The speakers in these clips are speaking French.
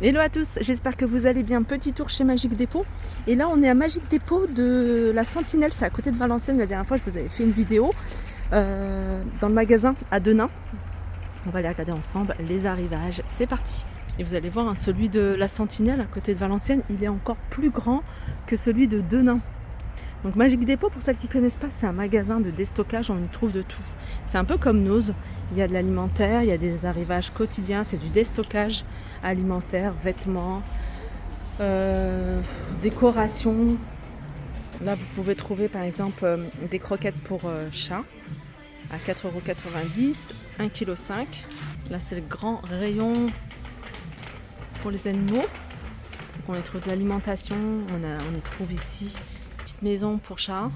Hello à tous, j'espère que vous allez bien. Petit tour chez Magic Dépôt. Et là, on est à Magic Dépôt de la Sentinelle, c'est à côté de Valenciennes. La dernière fois, je vous avais fait une vidéo dans le magasin à Denain. On va aller regarder ensemble les arrivages. C'est parti. Et vous allez voir, hein, celui de la Sentinelle à côté de Valenciennes, il est encore plus grand que celui de Denain. Donc Magic Dépôt, pour celles qui ne connaissent pas, c'est un magasin de déstockage, on y trouve de tout. C'est un peu comme Nose, il y a de l'alimentaire, il y a des arrivages quotidiens, c'est du déstockage alimentaire, vêtements, décoration. Là vous pouvez trouver par exemple des croquettes pour chat à 4,90 €, 1,5 kg. Là c'est le grand rayon pour les animaux. Donc on y trouve de l'alimentation, on y trouve ici petite maison pour chat.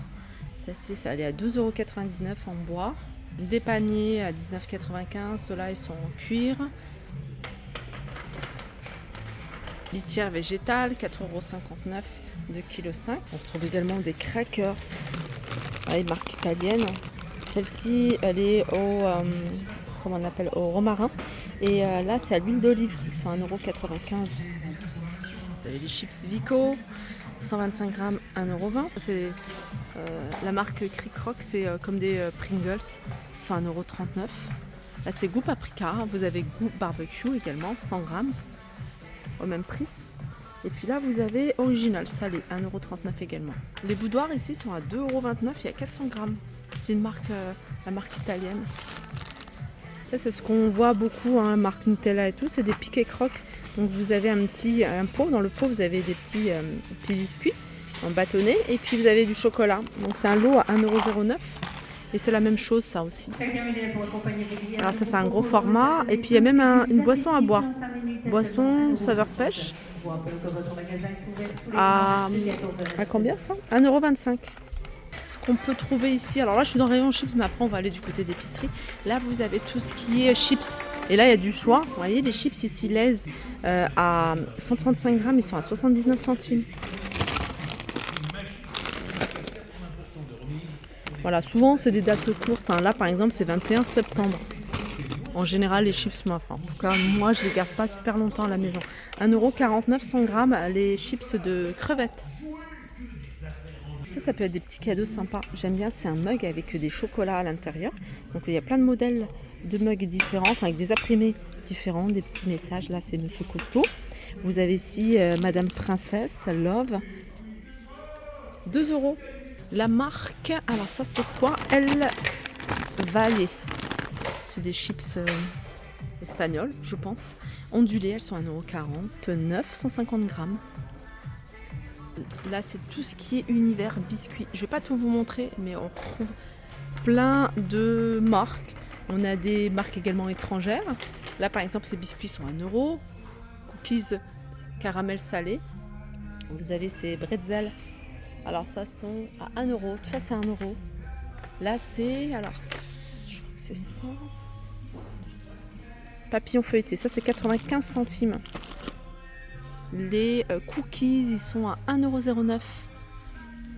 Celle-ci, ça allait à 2,99 € en bois. Des paniers à 19,95 €. Ceux-là, ils sont en cuir. Litière végétale, 4,59 €, 2,5 kg. On retrouve également des crackers, avec marque italienne. Celle-ci, elle est au romarin. Et là, c'est à l'huile d'olive. Ils sont à 1,95 €. Vous avez des chips Vico. 125 grammes, 1,20 €. C'est la marque Cric-Croc, c'est comme des Pringles, ils sont à 1,39 €. Là c'est goût paprika, vous avez goût barbecue également, 100 grammes, au même prix. Et puis là vous avez original salé, 1,39 € également. Les boudoirs ici sont à 2,29 €, il y a 400 grammes. C'est une marque, la marque italienne. Ça c'est ce qu'on voit beaucoup, hein, marque Nutella et tout, c'est des piquets crocs. Donc vous avez un pot, dans le pot vous avez des petits biscuits en bâtonnet et puis vous avez du chocolat. Donc c'est un lot à 1,09 € et c'est la même chose ça aussi. Alors ça c'est un gros format et puis il y a même une boisson à boire. Boisson saveur pêche. À combien ça? 1,25 €. Ce qu'on peut trouver ici, alors là je suis dans le rayon chips mais après on va aller du côté d'épicerie. Là vous avez tout ce qui est chips. Et là il y a du choix. Vous voyez les chips ici Lay's à 135 grammes, ils sont à 79 centimes. Voilà, souvent c'est des dates courtes, hein. Là par exemple c'est 21 septembre. En général les chips, en tout cas moi je les garde pas super longtemps à la maison. 1,49 € 100 grammes les chips de crevettes. Ça peut être des petits cadeaux sympas. J'aime bien, c'est un mug avec des chocolats à l'intérieur. Donc il y a plein de modèles de mugs différents, enfin, avec des imprimés différents, des petits messages. Là c'est Monsieur Costaud. Vous avez ici Madame Princesse Love, 2 €. La marque, alors ça c'est quoi? El Valle. C'est des chips espagnols, je pense. Ondulées, elles sont à 1,49 €, 150 grammes. Là c'est tout ce qui est univers biscuits. Je vais pas tout vous montrer mais on trouve plein de marques. On a des marques également étrangères. Là par exemple ces biscuits sont à 1 €. Cookies caramel salé. Vous avez ces bretzels. Alors ça sont à 1 €. Tout ça c'est 1 €. Là c'est, alors je crois que c'est ça. Papillon feuilleté. Ça c'est 95 centimes. Les cookies, ils sont à 1,09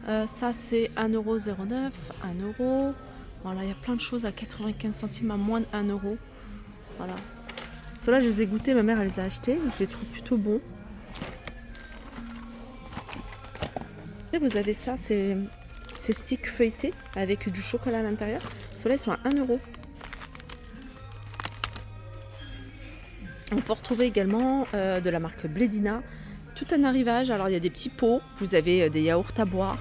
€. Ça, c'est 1,09 €, 1 €. Voilà, il y a plein de choses à 95 centimes, à moins de 1 €. Voilà. Ceux-là, je les ai goûtés, ma mère, elle les a achetés. Je les trouve plutôt bons. Et vous avez ça, c'est ces sticks feuilletés avec du chocolat à l'intérieur. Ceux-là, ils sont à 1 €. On peut retrouver également de la marque Blédina, tout un arrivage. Alors il y a des petits pots, vous avez des yaourts à boire,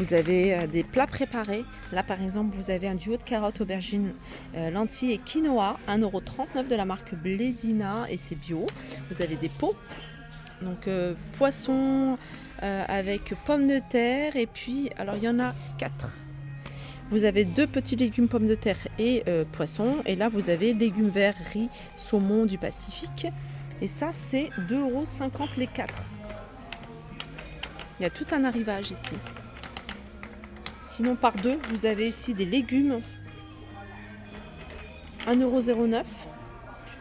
vous avez des plats préparés. Là par exemple vous avez un duo de carottes, aubergines, lentilles et quinoa, 1,39 € de la marque Blédina et c'est bio. Vous avez des pots, donc poisson avec pommes de terre et puis alors il y en a 4. Vous avez 2 petits légumes pommes de terre et poisson. Et là, vous avez légumes verts, riz, saumon du Pacifique. Et ça, c'est 2,50 € les 4. Il y a tout un arrivage ici. Sinon, par 2, vous avez ici des légumes. 1,09 €.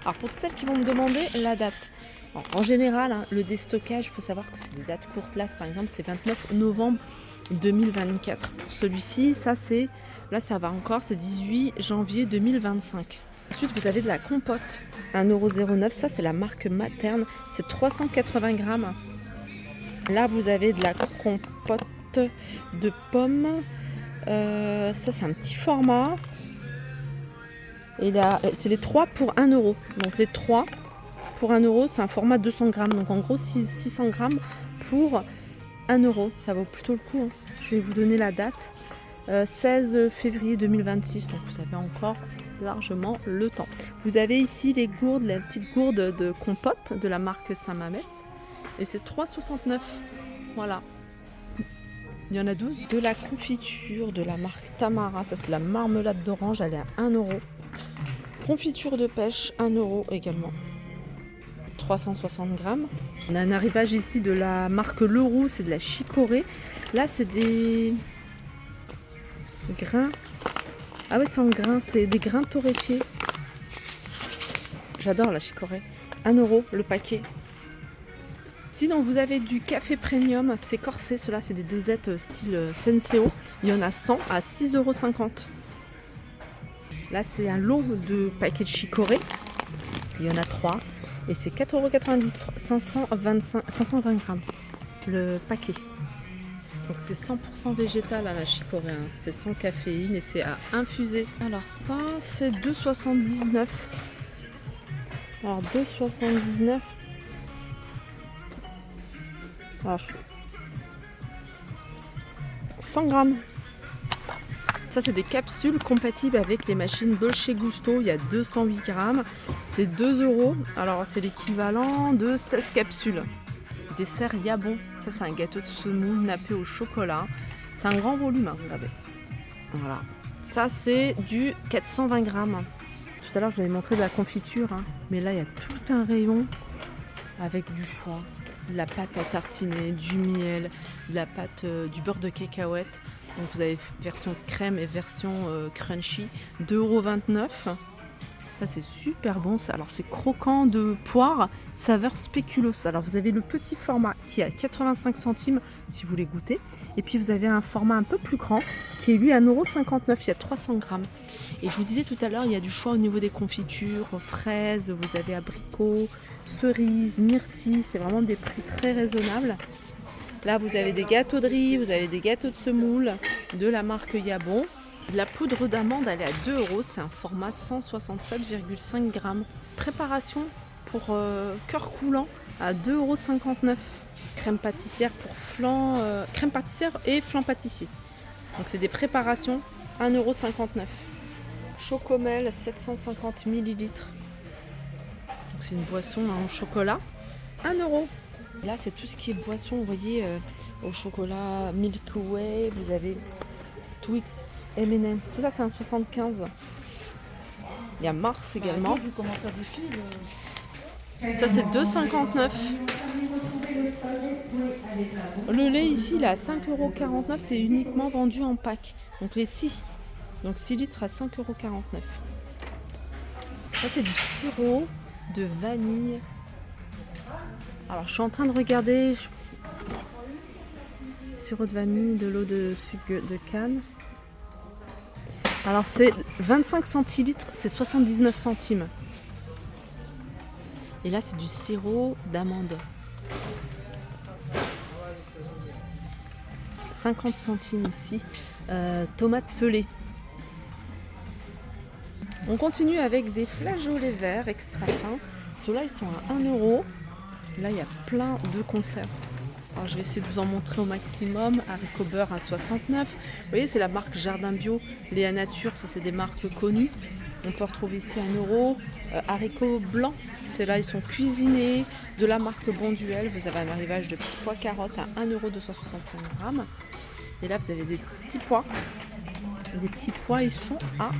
Alors, pour celles qui vont me demander la date. Alors, en général, hein, le déstockage, il faut savoir que c'est des dates courtes. Là, par exemple, c'est 29 novembre 2024. Pour celui-ci, ça c'est, là ça va encore, c'est 18 janvier 2025. Ensuite, vous avez de la compote, 1,09 €. Ça, c'est la marque Materne. C'est 380 grammes. Là, vous avez de la compote de pommes. Ça, c'est un petit format. Et là, c'est les 3 pour 1 €. Donc, les 3 pour 1 €, c'est un format 200 grammes. Donc, en gros, 600 grammes pour 1 €. Ça vaut plutôt le coup, hein. Je vais vous donner la date. 16 février 2026. Donc, vous avez encore largement le temps. Vous avez ici les gourdes, les petites gourdes de compote de la marque Saint-Mamet. Et c'est 3,69 €. Voilà. Il y en a 12. De la confiture de la marque Tamara. Ça, c'est la marmelade d'orange. Elle est à 1 €. Confiture de pêche, 1 € également. 360 grammes. On a un arrivage ici de la marque Leroux. C'est de la chicorée. Là, c'est des grains. Ah oui, c'est en grains. C'est des grains torréfiés. J'adore la chicorée. 1 € le paquet. Sinon, vous avez du café premium, c'est corsé, ceux-là c'est des dosettes style Senseo. Il y en a 100 à 6,50 €. Là, c'est un lot de paquets de chicorée. Il y en a 3 et c'est 4,90 €, 520 grammes le paquet. Donc c'est 100% végétal à la chicorée, hein. C'est sans caféine et c'est à infuser. Alors ça, c'est 2,79 €. Alors 2,79 €. Alors, 100 grammes. Ça, c'est des capsules compatibles avec les machines Dolce Gusto. Il y a 208 grammes. C'est 2 €. Alors, c'est l'équivalent de 16 capsules. Dessert Yabon. Ça, c'est un gâteau de semoule nappé au chocolat. C'est un grand volume, hein, regardez. Voilà. Ça, c'est du 420 grammes. Tout à l'heure, je vous avais montré de la confiture, hein. Mais là, il y a tout un rayon avec du choix. De la pâte à tartiner, du miel, de la pâte, du beurre de cacahuète. Donc vous avez version crème et version crunchy, 2,29 €. Ça, c'est super bon. Alors c'est croquant de poire, saveur spéculoos. Alors vous avez le petit format qui est à 85 centimes si vous voulez goûter. Et puis vous avez un format un peu plus grand qui est lui à 1,59 €. Il y a 300 grammes. Et je vous disais tout à l'heure, il y a du choix au niveau des confitures, fraises, vous avez abricots, cerises, myrtilles. C'est vraiment des prix très raisonnables. Là, vous avez des gâteaux de riz, vous avez des gâteaux de semoule de la marque Yabon. De la poudre d'amande, elle est à 2 €. C'est un format 167,5 grammes. Préparation pour cœur coulant à 2,59 €. Crème pâtissière pour flan, crème pâtissière et flan pâtissier. Donc c'est des préparations, 1,59 €. Chocomel, 750 ml. Donc c'est une boisson en chocolat, 1 €. Là, c'est tout ce qui est boisson, vous voyez, au chocolat, Milky Way, vous avez Twix, M&M's, tout ça c'est un 75. Il y a Mars également. Ça c'est 2,59 €. Le lait ici, il est à 5,49 €, c'est uniquement vendu en pack. Donc les 6, donc 6 litres à 5,49 €. Ça c'est du sirop de vanille. Alors je suis en train de regarder sirop de vanille, de l'eau de sucre de canne. Alors c'est 25 centilitres, c'est 79 centimes. Et là c'est du sirop d'amande. 50 centimes ici. Tomates pelées. On continue avec des flageolets verts extra fins. Ceux-là ils sont à 1 €. Là, il y a plein de conserves. Alors, je vais essayer de vous en montrer au maximum. Haricots beurre à 69. Vous voyez, c'est la marque Jardin Bio. Léa Nature, ça, c'est des marques connues. On peut retrouver ici 1 €. Haricots blancs, c'est là, ils sont cuisinés. De la marque Bonduel, vous avez un arrivage de petits pois carottes à 1 € 265 grammes. Et là, vous avez des petits pois. Des petits pois, ils sont à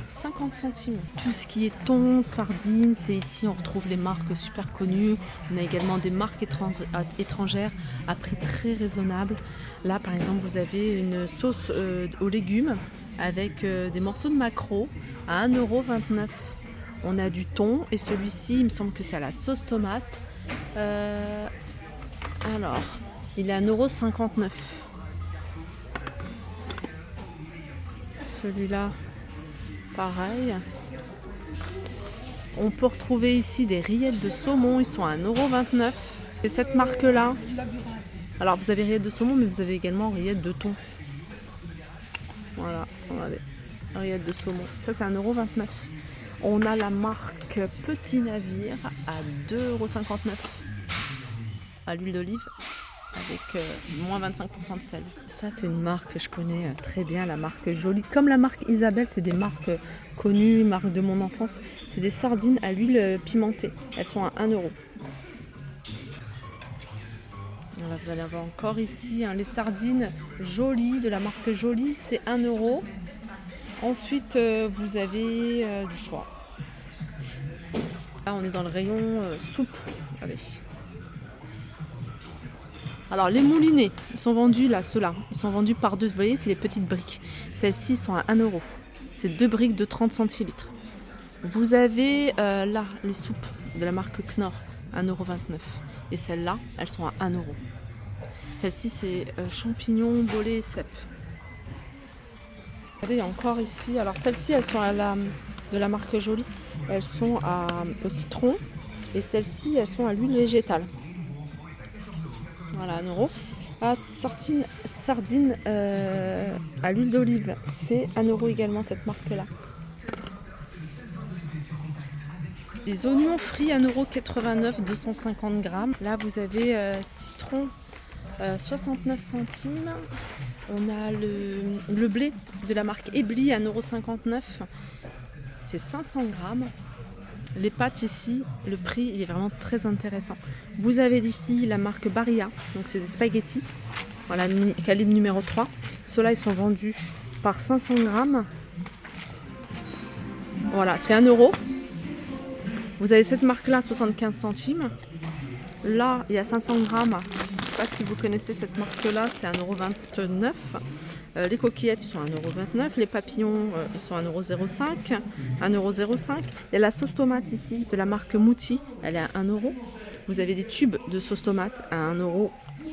50 centimes. Tout ce qui est thon, sardines, c'est ici, on retrouve les marques super connues. On a également des marques étrangères à prix très raisonnable. Là, par exemple, vous avez une sauce aux légumes avec des morceaux de maquereau à 1,29 €. On a du thon et celui-ci, il me semble que c'est à la sauce tomate. Alors, il est à 1,59 €. Celui-là, pareil. On peut retrouver ici des rillettes de saumon, ils sont à 1,29 €. C'est cette marque-là. Alors vous avez rillettes de saumon, mais vous avez également rillettes de thon. Voilà, regardez, rillettes de saumon. Ça c'est 1,29 €. On a la marque Petit Navire à 2,59 € à l'huile d'olive avec moins 25% de sel. Ça c'est une marque que je connais très bien, la marque Jolie. Comme la marque Isabelle, c'est des marques connues, marques de mon enfance. C'est des sardines à l'huile pimentée. Elles sont à 1 €. Voilà, vous allez avoir encore ici les sardines Jolie, de la marque Jolie, c'est 1 €. Ensuite, vous avez du choix. Là, on est dans le rayon soupe. Allez. Alors, les moulinets, ils sont vendus là, ceux-là. Ils sont vendus par deux. Vous voyez, c'est les petites briques. Celles-ci sont à 1 €. C'est 2 briques de 30 centilitres. Vous avez là, les soupes de la marque Knorr, 1,29 €. Et celles-là, elles sont à 1 €. Celle-ci, c'est champignons, bolets et cèpes. Regardez, il y a encore ici. Alors, celles-ci, elles sont de la marque Jolie. Elles sont au citron. Et celles-ci, elles sont à l'huile végétale. Voilà, 1 €. Ah, sardine à l'huile d'olive. C'est 1 € également, cette marque-là. Les oignons frits, 1,89 €, 250 grammes. Là, vous avez citron, 69 centimes. On a le blé de la marque Ebly, 1,59 €. C'est 500 grammes. Les pâtes ici, le prix il est vraiment très intéressant. Vous avez ici la marque Barilla, donc c'est des spaghettis. Voilà, calibre numéro 3. Ceux-là, ils sont vendus par 500 grammes. Voilà, c'est 1 €. Vous avez cette marque-là, 75 centimes. Là, il y a 500 grammes. Je ne sais pas si vous connaissez cette marque-là, c'est 1,29 €. Les coquillettes, ils sont à 1,29 €. Les papillons, ils sont à 1,05 €. 1,05 €. Il y a la sauce tomate ici, de la marque Mouti. Elle est à 1 €. Vous avez des tubes de sauce tomate à 1 €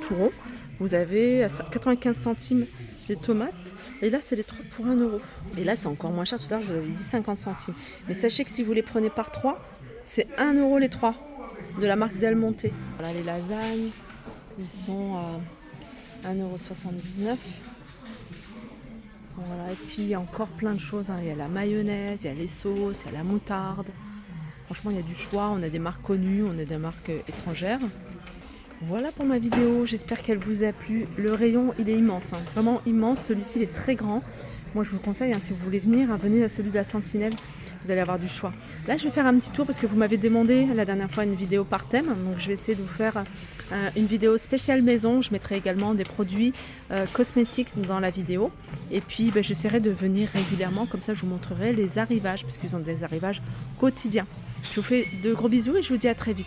tout rond. Vous avez 95 centimes des tomates. Et là, c'est les 3 pour 1 €. Et là, c'est encore moins cher. Tout à l'heure, je vous avais dit 50 centimes. Mais sachez que si vous les prenez par 3, c'est 1 € les 3. De la marque Del Monte. Voilà, les lasagnes, ils sont à 1,79 €. Voilà, et puis il y a encore plein de choses. Il y a la mayonnaise, il y a les sauces, il y a la moutarde. Franchement, il y a du choix. On a des marques connues, on a des marques étrangères. Voilà pour ma vidéo. J'espère qu'elle vous a plu. Le rayon, il est immense. Vraiment immense. Celui-ci, il est très grand. Moi, je vous conseille, si vous voulez venir, venez à celui de la Sentinelle. Vous allez avoir du choix. Là, je vais faire un petit tour parce que vous m'avez demandé la dernière fois une vidéo par thème. Donc, je vais essayer de vous faire une vidéo spéciale maison. Je mettrai également des produits cosmétiques dans la vidéo. Et puis, j'essaierai de venir régulièrement. Comme ça, je vous montrerai les arrivages, puisqu'ils ont des arrivages quotidiens. Je vous fais de gros bisous et je vous dis à très vite.